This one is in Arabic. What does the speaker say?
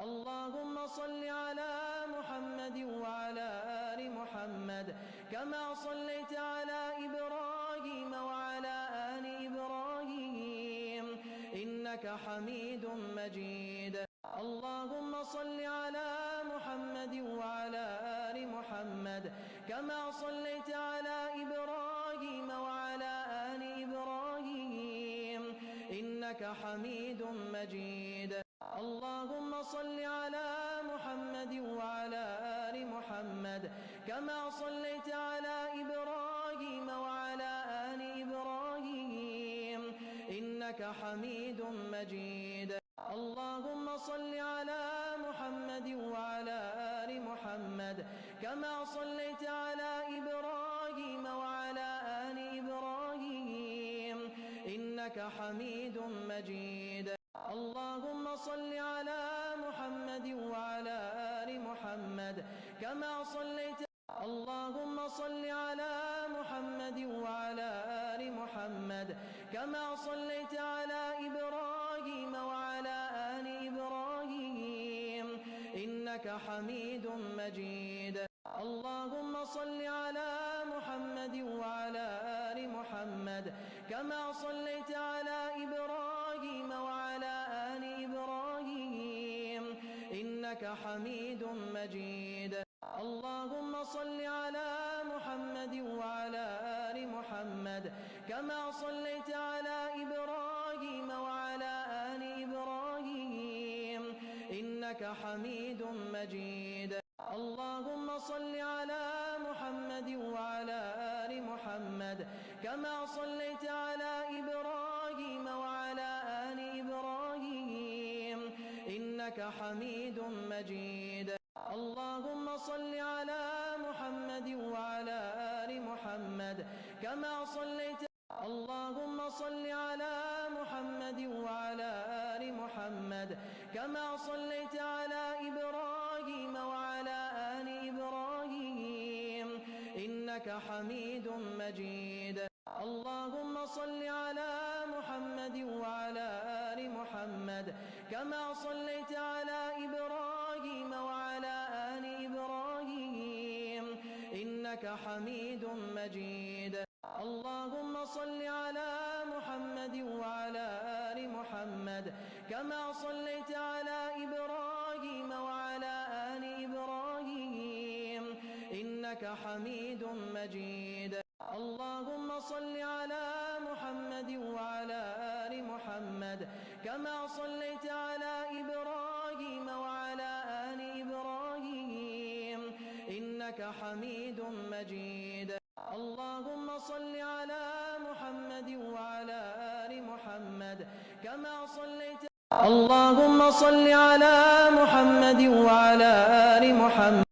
اللهم صل على محمد وعلى آل محمد كما صليت على إبراهيم وعلى آل إبراهيم إنك حميد مجيد. اللهم صل على محمد وعلى آل محمد كما صليت على إبراهيم وعلى آل إبراهيم إنك حميد مجيد. اللهم صل على محمد وعلى آل محمد كما صليت على إبراهيم وعلى آل إبراهيم إنك حميد مجيد. اللهم صل على محمد وعلى آل محمد كما صليت على إبراهيم وعلى آل إبراهيم إنك حميد مجيد. اللهم صل على محمد وعلى آل محمد كما صليت. اللهم صل على محمد وعلى آل محمد كما صليت على إبراهيم وعلى آل إبراهيم إنك حميد مجيد. اللهم صل على محمد وعلى آل محمد كما صليت على إبراهيم وعلى آل إبراهيم إنك حميد مجيد. اللهم صل على محمد وعلى آل محمد كما صليت على إبراهيم وعلى آل إبراهيم إنك حميد مجيد. اللهم صل على محمد وعلى آل محمد كما صليت على إبراهيم وعلى آل إبراهيم إنك حميد مجيد. اللهم صل على محمد وعلى آل محمد كما صليت. اللهم صل على محمد وعلى آل محمد كما صليت على إبراهيم وعلى آل إبراهيم إنك حميد مجيد. اللهم صل على محمد وعلى آل محمد كما صليت على إبراهيم وعلى آل إبراهيم إنك حميد مجيد. اللهم صل على محمد وعلى آل محمد كما صليت على إبراهيم وعلى آل إبراهيم إنك حميد مجيد. اللهم صل على محمد وعلى آل محمد كما صليت على إبراهيم وعلى آل إبراهيم إنك حميد مجيد. اللهم صل على محمد وعلى آل محمد كما صليت. اللهم صل على محمد وعلى آل محمد